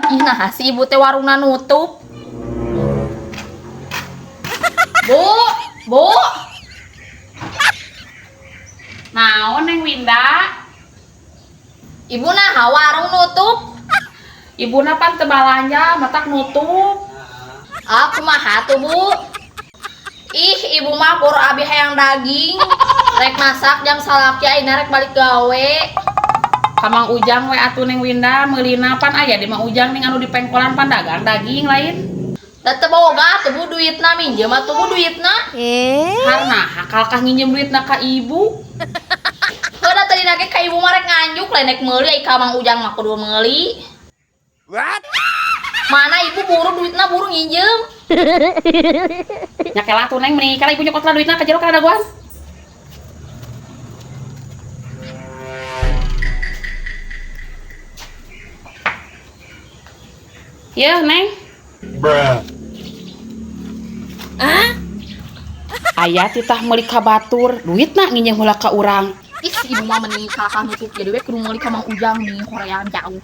Ih nah si ibu teh warungna nutup. Bu, bu. Naon Neng Winda? Ibu nah warung nutup. Ibuna pan teu balanja, matak nutup. Aku mah tuh bu. Ih ibu mah boro abi hayang daging. Rek masak jang salaki ayeuna rek balik gawe. Kamang Ujang we atuh Neng Winda, meulina pan aya di Mang Ujang ning anu di pengkolan pan dagang daging lain. Tetep boga tuh bu duitna minjem atuh bu duitna. Karena hakal kah nginjem duitna ka ibu. Heuda tadi nage ka ibu mah rek nganjuk lenek meuli ai ka Mang Ujang mah kudu meuli. What? Mana ibu buru duitna buru nginjem. Nya kela atuh Neng meuni kala ibu nyokot duitna ka jero ka daguan. Yeuh Neng. Bruh. Aya titah meuli ka batur, duitna nginjem heula ka urang. Ih si ibu mah mending kakak nutup jadi we kudu meuli ka Mang Ujang nih hoream jauh.